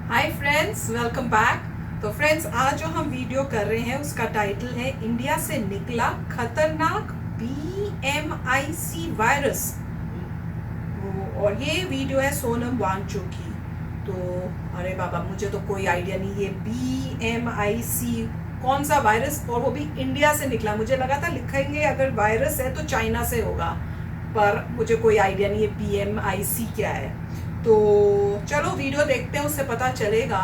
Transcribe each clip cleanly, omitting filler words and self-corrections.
Hi friends, welcome back. तो friends, आज जो हम वीडियो कर रहे हैं उसका टाइटल है इंडिया से निकला खतरनाक BMIC वायरस। और ये वीडियो है सोनम वांगचुक की। तो अरे बाबा, मुझे तो कोई आइडिया नहीं ये BMIC कौन सा वायरस, और वो भी इंडिया से निकला। मुझे लगा था लिखेंगे अगर वायरस है तो चाइना से होगा, पर मुझे कोई आइडिया नहीं है BMIC क्या है। तो चलो वीडियो देखते हैं, उससे पता चलेगा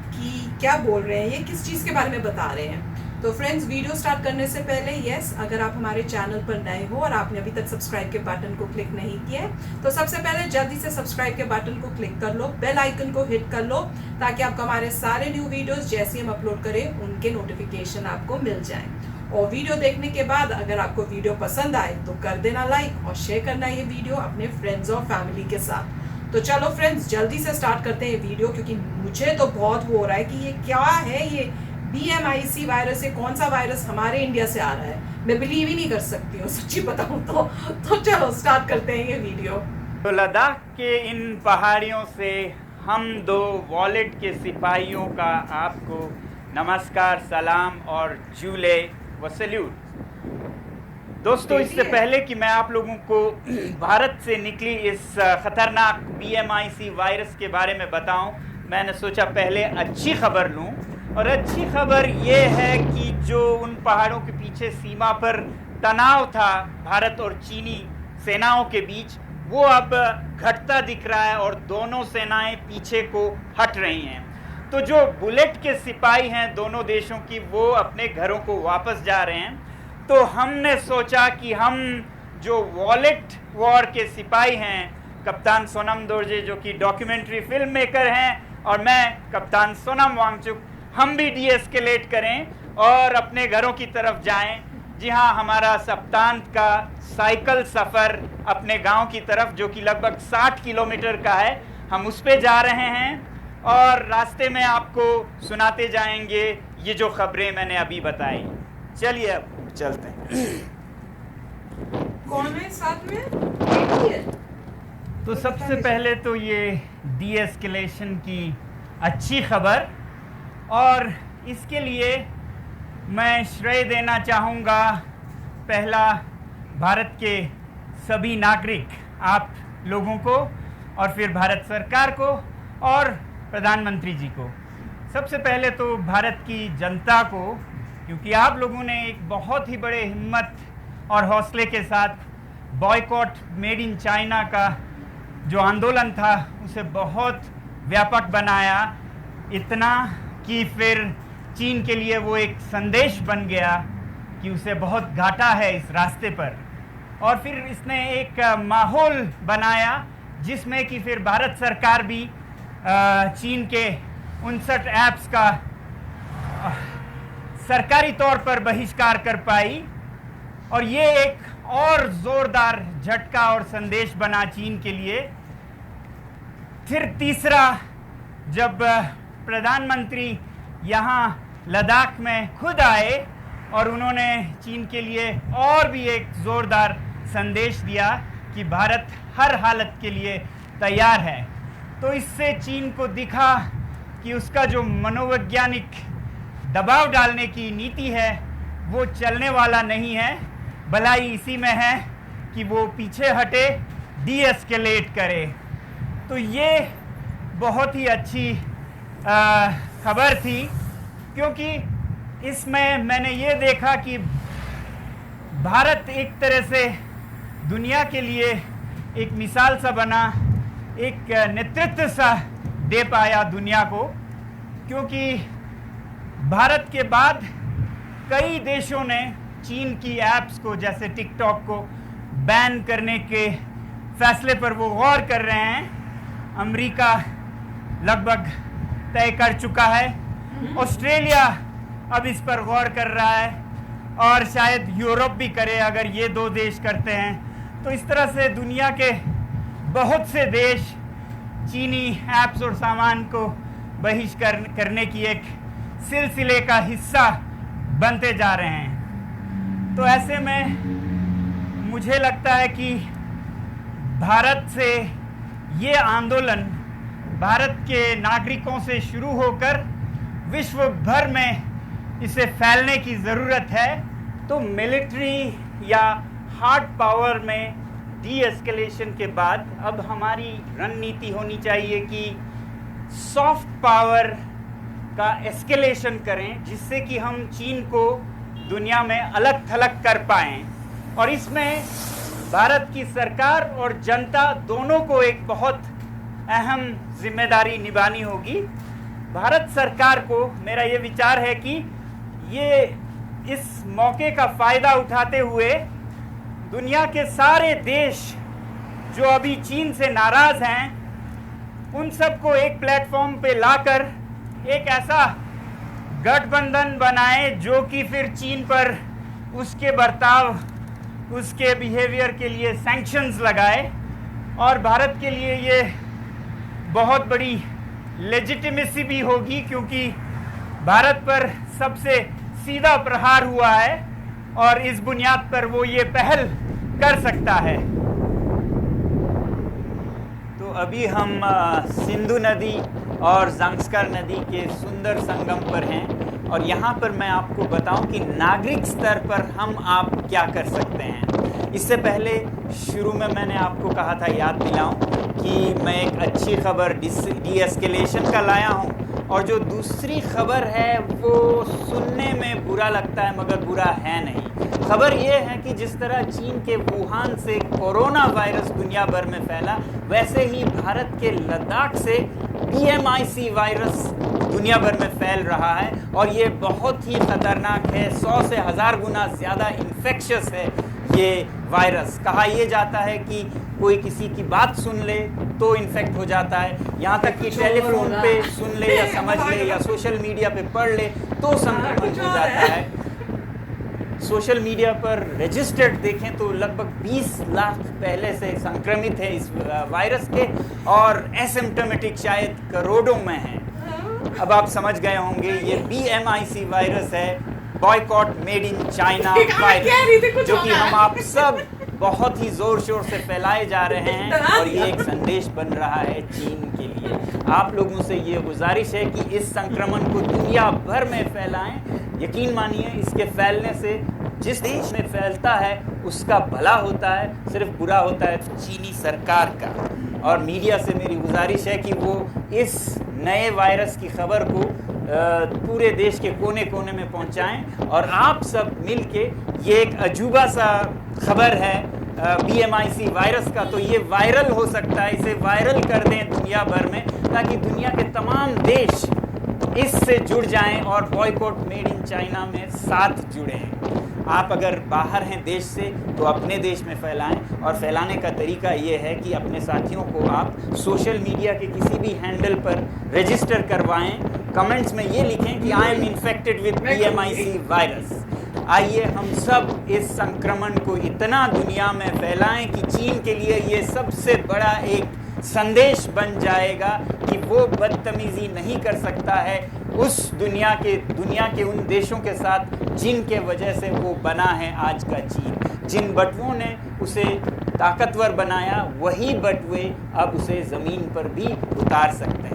कि क्या बोल रहे हैं, ये किस चीज़ के बारे में बता रहे हैं। तो फ्रेंड्स, वीडियो स्टार्ट करने से पहले अगर आप हमारे चैनल पर नए हो और आपने अभी तक सब्सक्राइब के बटन को क्लिक नहीं किया है तो सबसे पहले जल्दी से सब्सक्राइब के बटन को क्लिक कर लो, बेल आइकन को हिट कर लो, ताकि आपको हमारे सारे न्यू वीडियोस जैसे हम अपलोड करें उनके नोटिफिकेशन आपको मिल जाएं। और वीडियो देखने के बाद अगर आपको वीडियो पसंद आए तो कर देना लाइक और शेयर करना ये वीडियो अपने फ्रेंड्स और फैमिली के साथ। तो चलो फ्रेंड्स, जल्दी से स्टार्ट करते हैं वीडियो, क्योंकि मुझे तो बहुत वो हो रहा है कि ये क्या है, ये BMIC वायरस, ये कौन सा वायरस हमारे इंडिया से आ रहा है। मैं बिलीव ही नहीं कर सकती हूँ, सच्ची बताऊँ तो चलो स्टार्ट करते हैं ये वीडियो। तो लद्दाख के इन पहाड़ियों से हम दो वॉलेट के सिपाहियों का आपको नमस्कार, सलाम और जूले व सल्यूट। दोस्तों, इससे पहले कि मैं आप लोगों को भारत से निकली इस खतरनाक BMIC वायरस के बारे में बताऊं, मैंने सोचा पहले अच्छी खबर लूं। और अच्छी खबर ये है कि जो उन पहाड़ों के पीछे सीमा पर तनाव था भारत और चीनी सेनाओं के बीच, वो अब घटता दिख रहा है और दोनों सेनाएं पीछे को हट रही हैं। तो जो बुलेट के सिपाही हैं दोनों देशों की, वो अपने घरों को वापस जा रहे हैं। तो हमने सोचा कि हम जो वॉलेट वॉर के सिपाही हैं, कप्तान सोनम दोरजे जो कि डॉक्यूमेंट्री फिल्म मेकर हैं, और मैं कप्तान सोनम वांगचुक, हम भी डीएस्केलेट करें और अपने घरों की तरफ जाएं। जी हाँ, हमारा सप्तांत का साइकिल सफ़र अपने गांव की तरफ, जो कि लगभग 60 किलोमीटर का है, हम उस पे जा रहे हैं और रास्ते में आपको सुनाते जाएंगे ये जो खबरें मैंने अभी बताई। चलिए अब चलते हैं। कौन है साथ में? तो सबसे पहले तो ये डीएस्केलेशन की अच्छी खबर, और इसके लिए मैं श्रेय देना चाहूँगा पहला भारत के सभी नागरिक, आप लोगों को, और फिर भारत सरकार को और प्रधानमंत्री जी को। सबसे पहले तो भारत की जनता को, क्योंकि आप लोगों ने एक बहुत ही बड़े हिम्मत और हौसले के साथ बॉयकॉट मेड इन चाइना का जो आंदोलन था उसे बहुत व्यापक बनाया, इतना कि फिर चीन के लिए वो एक संदेश बन गया कि उसे बहुत घाटा है इस रास्ते पर। और फिर इसने एक माहौल बनाया जिसमें कि फिर भारत सरकार भी चीन के 59 ऐप्स का सरकारी तौर पर बहिष्कार कर पाई। और ये एक और ज़ोरदार झटका और संदेश बना चीन के लिए। फिर तीसरा, जब प्रधानमंत्री यहाँ लद्दाख में खुद आए और उन्होंने चीन के लिए और भी एक ज़ोरदार संदेश दिया कि भारत हर हालत के लिए तैयार है। तो इससे चीन को दिखा कि उसका जो मनोवैज्ञानिक दबाव डालने की नीति है वो चलने वाला नहीं है, भलाई इसी में है कि वो पीछे हटे, डीएस्केलेट करे। तो ये बहुत ही अच्छी खबर थी, क्योंकि इसमें मैंने ये देखा कि भारत एक तरह से दुनिया के लिए एक मिसाल सा बना, एक नेतृत्व सा दे पाया दुनिया को। क्योंकि भारत के बाद कई देशों ने चीन की ऐप्स को, जैसे टिकटॉक को बैन करने के फैसले पर वो गौर कर रहे हैं। अमेरिका लगभग तय कर चुका है, ऑस्ट्रेलिया अब इस पर गौर कर रहा है, और शायद यूरोप भी करे अगर ये दो देश करते हैं। तो इस तरह से दुनिया के बहुत से देश चीनी ऐप्स और सामान को बहिष्कार करने की एक सिलसिले का हिस्सा बनते जा रहे हैं। तो ऐसे में मुझे लगता है कि भारत से ये आंदोलन भारत के नागरिकों से शुरू होकर विश्व भर में इसे फैलने की ज़रूरत है। तो मिलिट्री या हार्ड पावर में डी एस्केलेशन के बाद अब हमारी रणनीति होनी चाहिए कि सॉफ्ट पावर का एस्केलेशन करें, जिससे कि हम चीन को दुनिया में अलग थलग कर पाएं। और इसमें भारत की सरकार और जनता दोनों को एक बहुत अहम जिम्मेदारी निभानी होगी। भारत सरकार को मेरा ये विचार है कि ये इस मौके का फ़ायदा उठाते हुए दुनिया के सारे देश जो अभी चीन से नाराज़ हैं, उन सबको एक प्लेटफॉर्म पे लाकर एक ऐसा गठबंधन बनाए जो कि फिर चीन पर उसके बर्ताव, उसके बिहेवियर के लिए सैंक्शंस लगाए। और भारत के लिए ये बहुत बड़ी लेजिटिमेसी भी होगी, क्योंकि भारत पर सबसे सीधा प्रहार हुआ है और इस बुनियाद पर वो ये पहल कर सकता है। तो अभी हम सिंधु नदी और ज़ांस्कर नदी के सुंदर संगम पर हैं, और यहाँ पर मैं आपको बताऊं कि नागरिक स्तर पर आप क्या कर सकते हैं। इससे पहले शुरू में मैंने आपको कहा था, याद दिलाऊं, कि मैं एक अच्छी खबर डी एस्केलेशन का लाया हूं, और जो दूसरी खबर है वो सुनने में बुरा लगता है मगर बुरा है नहीं। खबर ये है कि जिस तरह चीन के वुहान से कोरोना वायरस दुनिया भर में फैला, वैसे ही भारत के लद्दाख से BMIC वायरस दुनिया भर में फैल रहा है, और ये बहुत ही ख़तरनाक है। 100 से 1000 गुना ज़्यादा इन्फेक्शस है ये वायरस। कहा यह जाता है कि कोई किसी की बात सुन ले तो इन्फेक्ट हो जाता है, यहाँ तक कि टेलीफोन पे सुन ले या समझ ले या सोशल मीडिया पे पढ़ ले तो संक्रमण हो जाता है। सोशल मीडिया पर रजिस्टर्ड देखें तो लगभग 20 लाख पहले से संक्रमित है इस वायरस के, और एसिम्प्टोमेटिक शायद करोड़ों में है। अब आप समझ गए होंगे ये BMIC वायरस है, boycott made in China virus, जो कि हम आप सब बहुत ही जोर शोर से फैलाए जा रहे हैं, और ये एक संदेश बन रहा है चीन के लिए। आप लोगों से ये गुजारिश है कि इस संक्रमण को दुनिया भर में फैलाएं। यकीन मानिए, इसके फैलने से जिस देश में फैलता है उसका भला होता है, सिर्फ बुरा होता है चीनी सरकार का। और मीडिया से मेरी गुजारिश है कि वो इस नए वायरस की खबर को पूरे देश के कोने कोने में पहुंचाएं, और आप सब मिलके, ये एक अजूबा सा खबर है BMIC वायरस का, तो ये वायरल हो सकता है, इसे वायरल कर दें दुनिया भर में, ताकि दुनिया के तमाम देश इससे जुड़ जाएं और बॉयकॉट मेड इन चाइना में साथ जुड़ें। आप अगर बाहर हैं देश से तो अपने देश में फैलाएं, और फैलाने का तरीका ये है कि अपने साथियों को आप सोशल मीडिया के किसी भी हैंडल पर रजिस्टर करवाएं, कमेंट्स में ये लिखें कि I am infected with BMIC virus. आइए हम सब इस संक्रमण को इतना दुनिया में फैलाएं कि चीन के लिए ये सबसे बड़ा एक संदेश बन जाएगा कि वो बदतमीजी नहीं कर सकता है उस दुनिया के उन देशों के साथ जिनके वजह से वो बना है आज का चीन। जिन बटुओं ने उसे ताकतवर बनाया, वही बटुए अब उसे ज़मीन पर भी उतार सकते हैं।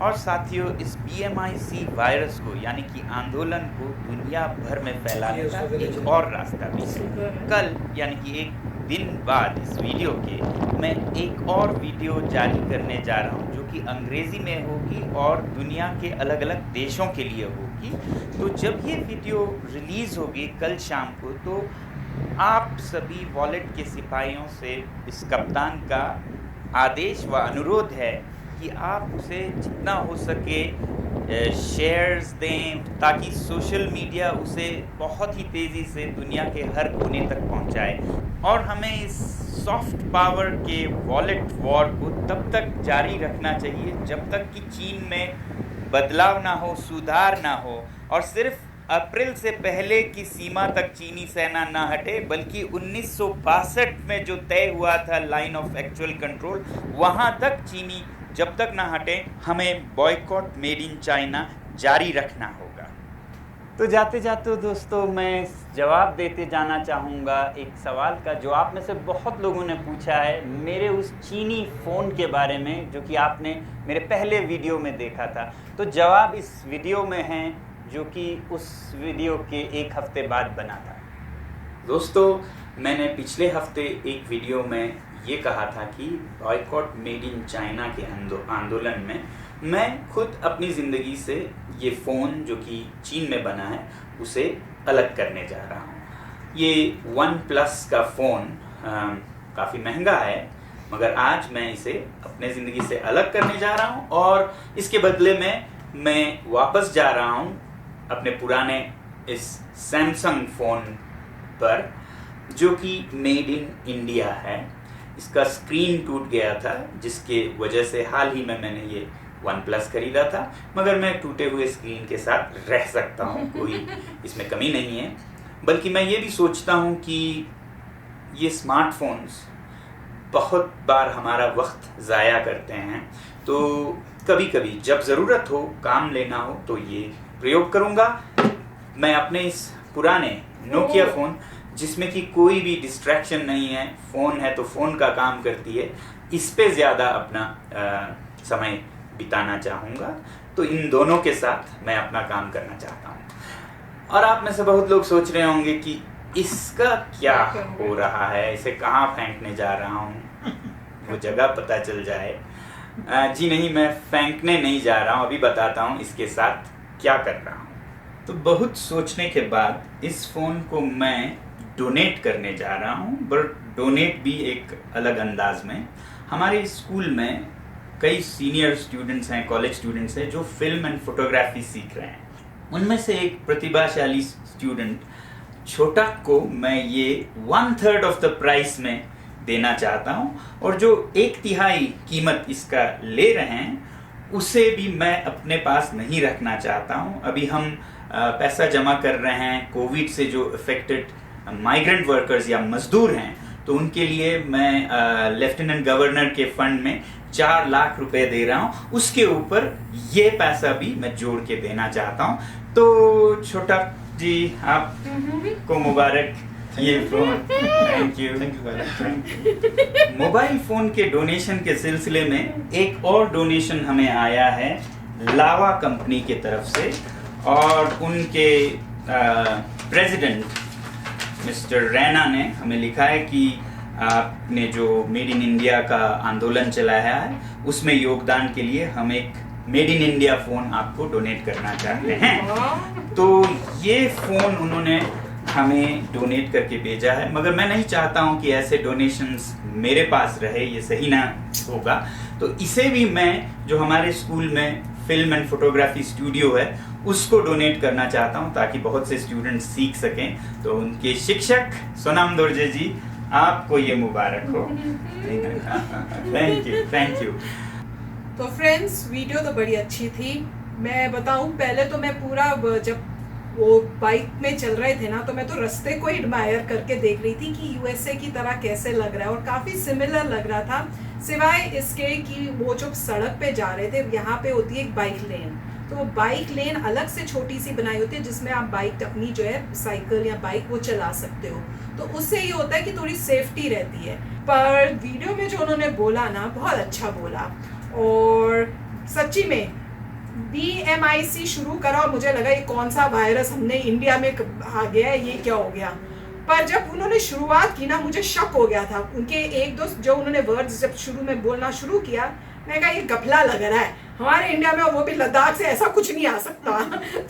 और साथियों, इस BMIC वायरस को यानी कि आंदोलन को दुनिया भर में फैलाने का एक और रास्ता भी है। कल यानी कि एक दिन बाद इस वीडियो के मैं एक और वीडियो जारी करने जा रहा हूं, जो कि अंग्रेज़ी में होगी और दुनिया के अलग अलग देशों के लिए होगी। तो जब ये वीडियो रिलीज़ होगी कल शाम को, तो आप सभी वॉलेट के सिपाहियों से इस कप्तान का आदेश व अनुरोध है कि आप उसे जितना हो सके शेयर्स दें, ताकि सोशल मीडिया उसे बहुत ही तेज़ी से दुनिया के हर कोने तक पहुंचाए। और हमें इस सॉफ्ट पावर के वॉलेट वॉर को तब तक जारी रखना चाहिए जब तक कि चीन में बदलाव ना हो, सुधार ना हो, और सिर्फ अप्रैल से पहले की सीमा तक चीनी सेना ना हटे, बल्कि 1962 में जो तय हुआ था लाइन ऑफ एक्चुअल कंट्रोल, वहाँ तक चीनी जब तक ना हटे हमें बॉयकॉट मेड इन चाइना जारी रखना होगा। तो जाते जाते दोस्तों मैं जवाब देते जाना चाहूँगा एक सवाल का जो आप में से बहुत लोगों ने पूछा है मेरे उस चीनी फ़ोन के बारे में जो कि आपने मेरे पहले वीडियो में देखा था। तो जवाब इस वीडियो में है जो कि उस वीडियो के एक हफ्ते बाद बना था। दोस्तों मैंने पिछले हफ्ते एक वीडियो में ये कहा था कि बॉयकॉट मेड इन चाइना के आंदोलन में मैं खुद अपनी ज़िंदगी से ये फ़ोन जो कि चीन में बना है उसे अलग करने जा रहा हूँ। ये वन प्लस का फ़ोन काफ़ी महंगा है, मगर आज मैं इसे अपने ज़िंदगी से अलग करने जा रहा हूँ और इसके बदले में मैं वापस जा रहा हूँ अपने पुराने इस सैमसंग फ़ोन पर जो कि मेड इन इंडिया है। इसका स्क्रीन टूट गया था जिसके वजह से हाल ही में मैंने ये वन प्लस खरीदा था, मगर मैं टूटे हुए स्क्रीन के साथ रह सकता हूँ, कोई इसमें कमी नहीं है। बल्कि मैं ये भी सोचता हूँ कि ये स्मार्टफोन्स बहुत बार हमारा वक्त ज़ाया करते हैं, तो कभी कभी जब ज़रूरत हो, काम लेना हो तो ये प्रयोग करूँगा। मैं अपने इस पुराने नोकिया फ़ोन जिसमें कि कोई भी डिस्ट्रैक्शन नहीं है, फ़ोन है तो फ़ोन का काम करती है, इस पे ज़्यादा अपना समय बिताना चाहूँगा। तो इन दोनों के साथ मैं अपना काम करना चाहता हूँ। और आप में से बहुत लोग सोच रहे होंगे कि इसका क्या हो रहा है, इसे कहाँ फेंकने जा रहा हूँ, वो जगह पता चल जाए। जी नहीं, मैं फेंकने नहीं जा रहा हूँ, अभी बताता हूँ इसके साथ क्या कर रहा हूँ। तो बहुत सोचने के बाद इस फ़ोन को मैं डोनेट करने जा रहा हूँ, बट डोनेट भी एक अलग अंदाज में। हमारे स्कूल में कई सीनियर स्टूडेंट्स हैं, कॉलेज स्टूडेंट्स हैं जो फिल्म एंड फोटोग्राफी सीख रहे हैं। उनमें से एक प्रतिभाशाली स्टूडेंट छोटा को मैं ये 1/3 ऑफ द प्राइस में देना चाहता हूँ, और जो 1/3 कीमत इसका ले रहे हैं उसे भी मैं अपने पास नहीं रखना चाहता हूँ। अभी हम पैसा जमा कर रहे हैं कोविड से जो अफेक्टेड माइग्रेंट वर्कर्स या मजदूर हैं, तो उनके लिए मैं लेफ्टिनेंट गवर्नर के फंड में 4 लाख रुपए दे रहा हूँ। उसके ऊपर ये पैसा भी मैं जोड़ के देना चाहता हूँ। तो छोटा जी आपको मुबारक ये phone. Thank you. Mobile phone के डोनेशन के सिलसिले में एक और डोनेशन हमें आया है लावा कंपनी की तरफ से, और उनके प्रेसिडेंट मिस्टर रैना ने हमें लिखा है कि आपने जो मेड इन इंडिया का आंदोलन चलाया है उसमें योगदान के लिए हम एक मेड इन इंडिया फ़ोन आपको डोनेट करना चाहते हैं। तो ये फ़ोन उन्होंने हमें डोनेट करके भेजा है, मगर मैं नहीं चाहता हूं कि ऐसे डोनेशंस मेरे पास रहे, ये सही ना होगा। तो इसे भी मैं जो हमारे स्कूल में फिल्म एंड फोटोग्राफी स्टूडियो है उसको डोनेट करना चाहता हूं, ताकि बहुत से स्टूडेंट्स सीख सकें। तो उनके शिक्षक सोनाम दोरजे जी, आपको ये मुबारक हो। Thank you. तो फ्रेंड्स, वीडियो तो बड़ी अच्छी थी। मैं बताऊं, पहले तो मैं पूरा जब वो बाइक में चल रहे थे ना, तो मैं तो रास्ते को एडमायर करके देख रही थी कि यूएसए की तरह कैसे लग रहा है, और काफ़ी सिमिलर लग रहा था, सिवाय इसके कि वो जो सड़क पे जा रहे थे यहाँ पे होती है एक बाइक लेन। तो वो बाइक लेन अलग से छोटी सी बनाई होती है जिसमें आप बाइक अपनी जो है साइकिल या बाइक वो चला सकते हो। तो उससे ये होता है कि थोड़ी सेफ्टी रहती है। पर वीडियो में जो उन्होंने बोला ना, बहुत अच्छा बोला, और सच्ची में BMIC शुरू करा और मुझे लगा ये कौन सा वायरस हमने इंडिया में आ गया है, ये क्या हो गया। पर जब उन्होंने शुरुआत की ना, मुझे शक हो गया था। उनके एक दो जो उन्होंने वर्ड्स जब शुरू में बोलना शुरू किया, मैं कहा ये गफला लग रहा है, हमारे इंडिया में वो भी लद्दाख से ऐसा कुछ नहीं आ सकता।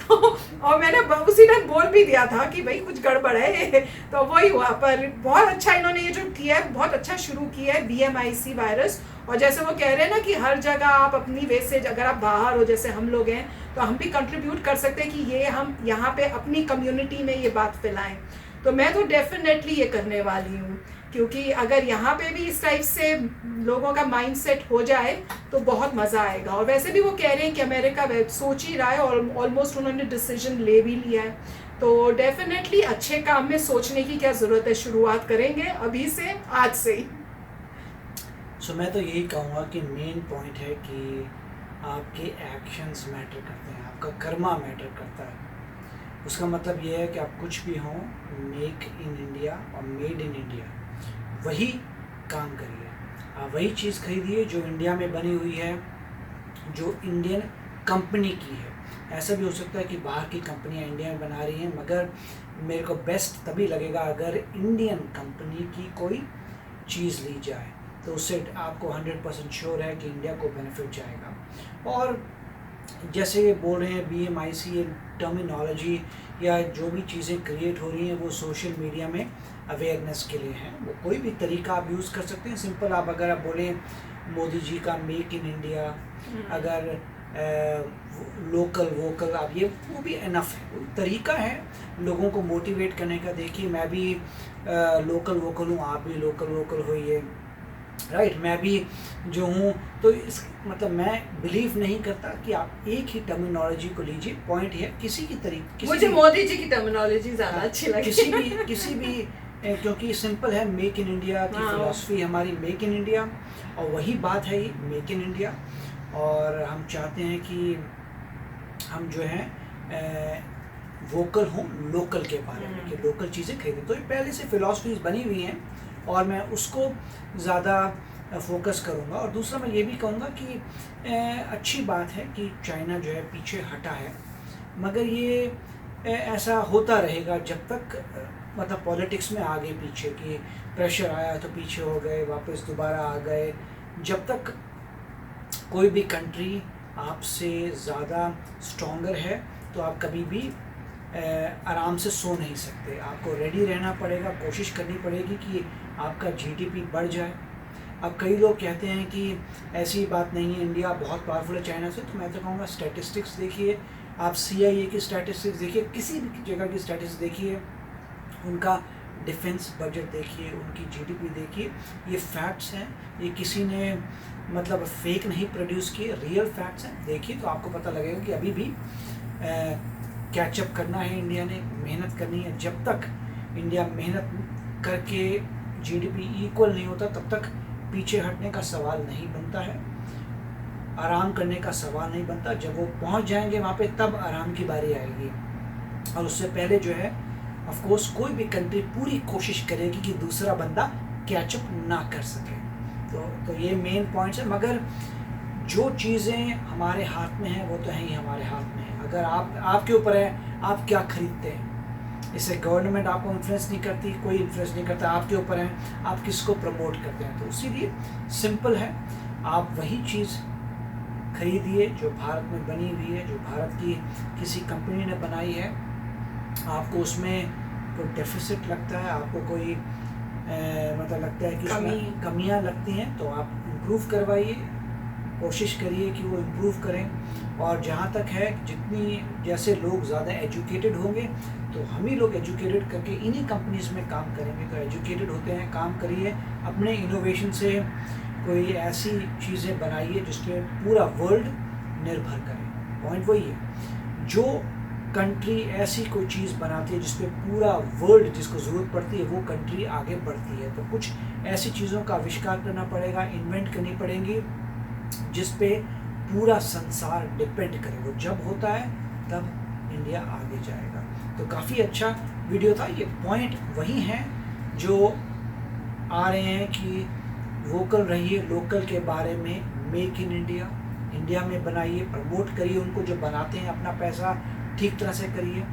तो और मैंने उसी टाइम बोल भी दिया था कि भाई कुछ गड़बड़ है। तो वही हुआ। पर बहुत अच्छा इन्होंने ये जो किया है, बहुत अच्छा शुरू किया है BMIC वायरस। और जैसे वो कह रहे हैं ना कि हर जगह आप अपनी वे से, अगर आप बाहर हो जैसे हम लोग हैं, तो हम भी कंट्रीब्यूट कर सकते हैं कि ये हम यहाँ पे अपनी कम्युनिटी में ये बात फैलाएं। तो मैं तो डेफिनेटली ये करने वाली हूँ, क्योंकि अगर यहाँ पे भी इस टाइप से लोगों का माइंडसेट हो जाए तो बहुत मज़ा आएगा। और वैसे भी वो कह रहे हैं कि अमेरिका सोच ही रहा है, और ऑलमोस्ट उन्होंने डिसीजन ले भी लिया है। तो डेफिनेटली अच्छे काम में सोचने की क्या ज़रूरत है, शुरुआत करेंगे अभी से, आज से ही। सो मैं तो यही कहूँगा कि मेन पॉइंट है कि आपके एक्शंस मैटर करते हैं, आपका कर्मा मैटर करता है। उसका मतलब ये है कि आप कुछ भी हों, मेक इन इंडिया और मेड इन इंडिया वही काम करिए। आप वही चीज़ खरीदिए जो इंडिया में बनी हुई है, जो इंडियन कंपनी की है। ऐसा भी हो सकता है कि बाहर की कंपनियां इंडिया में बना रही हैं, मगर मेरे को बेस्ट तभी लगेगा अगर इंडियन कंपनी की कोई चीज़ ली जाए, तो उससे आपको 100% श्योर है कि इंडिया को बेनिफिट जाएगा। और जैसे ये बोल रहे हैं BMIC, ये टर्मिनोलॉजी या जो भी चीज़ें क्रिएट हो रही हैं वो सोशल मीडिया में अवेयरनेस के लिए हैं। वो कोई भी तरीका आप यूज़ कर सकते हैं। सिंपल आप अगर आप बोलें मोदी जी का मेक इन इंडिया, अगर लोकल वोकल, आप ये वो भी इनफ है, वो तरीका है लोगों को मोटिवेट करने का। देखिए मैं भी लोकल वोकल हूँ, आप भी लोकल वोकल होइए, राइट। मैं भी जो हूँ, तो इस मतलब मैं बिलीव नहीं करता कि आप एक ही टर्मिनोलॉजी को लीजिए। पॉइंट है किसी की तरीके, मुझे मोदी जी की टर्मिनोलॉजी ज़्यादा अच्छी लगी। किसी भी क्योंकि सिंपल है, मेक इन इंडिया की फिलॉसफी हमारी मेक इन इंडिया, और वही बात है ये मेक इन इंडिया। और हम चाहते हैं कि हम जो है वोकल हों लोकल के बारे में, कि लोकल चीज़ें खरीदें। तो ये पहले से फिलॉसफीज बनी हुई हैं और मैं उसको ज़्यादा फोकस करूँगा। और दूसरा मैं ये भी कहूँगा कि अच्छी बात है कि चाइना जो है पीछे हटा है, मगर ये ऐसा होता रहेगा जब तक मतलब पॉलिटिक्स में आगे पीछे, कि प्रेशर आया तो पीछे हो गए, वापस दोबारा आ गए। जब तक कोई भी कंट्री आपसे ज़्यादा स्ट्रॉन्गर है तो आप कभी भी आराम से सो नहीं सकते। आपको रेडी रहना पड़ेगा, कोशिश करनी पड़ेगी कि आपका GDP बढ़ जाए। अब कई लोग कहते हैं कि ऐसी बात नहीं है, इंडिया बहुत पावरफुल है चाइना से। तो मैं तो कहूँगा स्टैटिस्टिक्स देखिए, आप CIA की स्टैटिस्टिक्स देखिए, किसी भी जगह की स्टैटिस्टिक्स देखिए, उनका डिफेंस बजट देखिए, उनकी GDP देखिए। ये फैक्ट्स हैं, ये किसी ने मतलब फेक नहीं प्रोड्यूस किए, रियल फैक्ट्स हैं। देखिए तो आपको पता लगेगा कि अभी भी कैचअप करना है इंडिया ने, मेहनत करनी है। जब तक इंडिया मेहनत करके GDP इक्वल नहीं होता तब तक पीछे हटने का सवाल नहीं बनता है, आराम करने का सवाल नहीं बनता। जब वो पहुंच जाएंगे वहाँ पे तब आराम की बारी आएगी। और उससे पहले जो है ऑफ कोर्स कोई भी कंट्री पूरी कोशिश करेगी कि दूसरा बंदा कैचअप ना कर सके। तो ये मेन पॉइंट्स है। मगर जो चीज़ें हमारे हाथ में हैं वो तो है ही हमारे हाथ में है। अगर आपके ऊपर है आप क्या खरीदते हैं। इससे गवर्नमेंट आपको इन्फ्लुएंस नहीं करती, कोई इन्फ्लुएंस नहीं करता, आपके ऊपर है आप किसको प्रमोट करते हैं। तो इसीलिए सिंपल है, आप वही चीज़ खरीदिए जो भारत में बनी हुई है, जो भारत की किसी कंपनी ने बनाई है। आपको उसमें कोई डेफिसिट लगता है, आपको कोई मतलब लगता है कि उसमें कमियां लगती हैं, तो आप इम्प्रूव करवाइए, कोशिश करिए कि वो इम्प्रूव करें। और जहाँ तक है जितनी जैसे लोग ज़्यादा एजुकेटेड होंगे तो हम ही लोग एजुकेटेड करके इन्हीं कंपनीज में काम करेंगे। तो एजुकेटेड होते हैं, काम करिए, अपने इनोवेशन से कोई ऐसी चीज़ें बनाइए जिसपे पूरा वर्ल्ड निर्भर करे। पॉइंट वही है, जो कंट्री ऐसी कोई चीज़ बनाती है जिसपे पूरा वर्ल्ड जिसको ज़रूरत पड़ती है वो कंट्री आगे बढ़ती है। तो कुछ ऐसी चीज़ों का आविष्कार करना पड़ेगा, इन्वेंट करनी पड़ेंगी जिस पे पूरा संसार डिपेंड करे। वो जब होता है तब इंडिया आगे जाएगा। तो काफ़ी अच्छा वीडियो था। ये पॉइंट वही हैं जो आ रहे हैं कि वोकल रहिए लोकल के बारे में, मेक इन इंडिया, इंडिया में बनाइए, प्रमोट करिए उनको जो बनाते हैं, अपना पैसा ठीक तरह से करिए।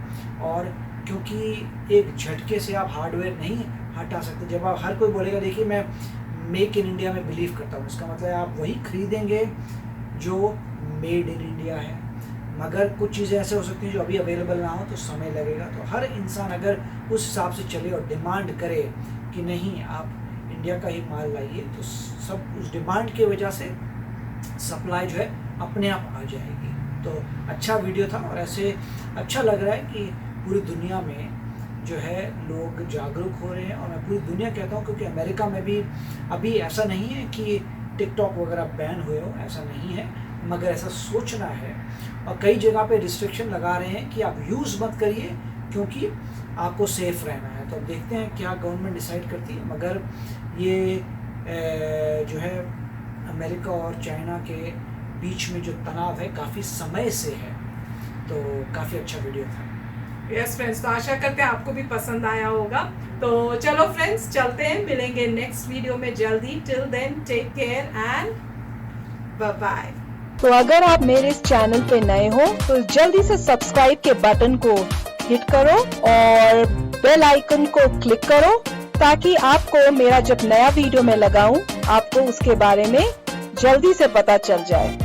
और क्योंकि एक झटके से आप हार्डवेयर नहीं हटा सकते। जब आप हर कोई बोलेगा देखिए मैं मेक इन इंडिया में बिलीव करता हूँ, इसका मतलब आप वही खरीदेंगे जो मेड इन इंडिया है। मगर कुछ चीज़ें ऐसे हो सकती हैं जो अभी अवेलेबल ना हो तो समय लगेगा। तो हर इंसान अगर उस हिसाब से चले और डिमांड करे कि नहीं आप इंडिया का ही माल लाइए, तो सब उस डिमांड की वजह से सप्लाई जो है अपने आप आ जाएगी। तो अच्छा वीडियो था और ऐसे अच्छा लग रहा है कि पूरी दुनिया में जो है लोग जागरूक हो रहे हैं। और मैं पूरी दुनिया कहता हूँ क्योंकि अमेरिका में भी अभी ऐसा नहीं है कि टिकटॉक वगैरह बैन हुए हो, ऐसा नहीं है, मगर ऐसा सोचना है। और कई जगह पे रिस्ट्रिक्शन लगा रहे हैं कि आप यूज़ मत करिए क्योंकि आपको सेफ़ रहना है। तो अब देखते हैं क्या गवर्नमेंट डिसाइड करती है। मगर ये जो है अमेरिका और चाइना के बीच में जो तनाव है काफ़ी समय से है। तो काफ़ी अच्छा वीडियो था। यस फ्रेंड्स, तो आशा करते हैं आपको भी पसंद आया होगा। तो चलो फ्रेंड्स, चलते हैं, मिलेंगे नेक्स्ट वीडियो में जल्दी। Till then take care and bye bye. तो अगर आप मेरे इस चैनल पे नए हो तो जल्दी से सब्सक्राइब के बटन को हिट करो और बेल आइकन को क्लिक करो ताकि आपको मेरा जब नया वीडियो मैं लगाऊं आपको उसके बारे में जल्दी से पता चल जाए।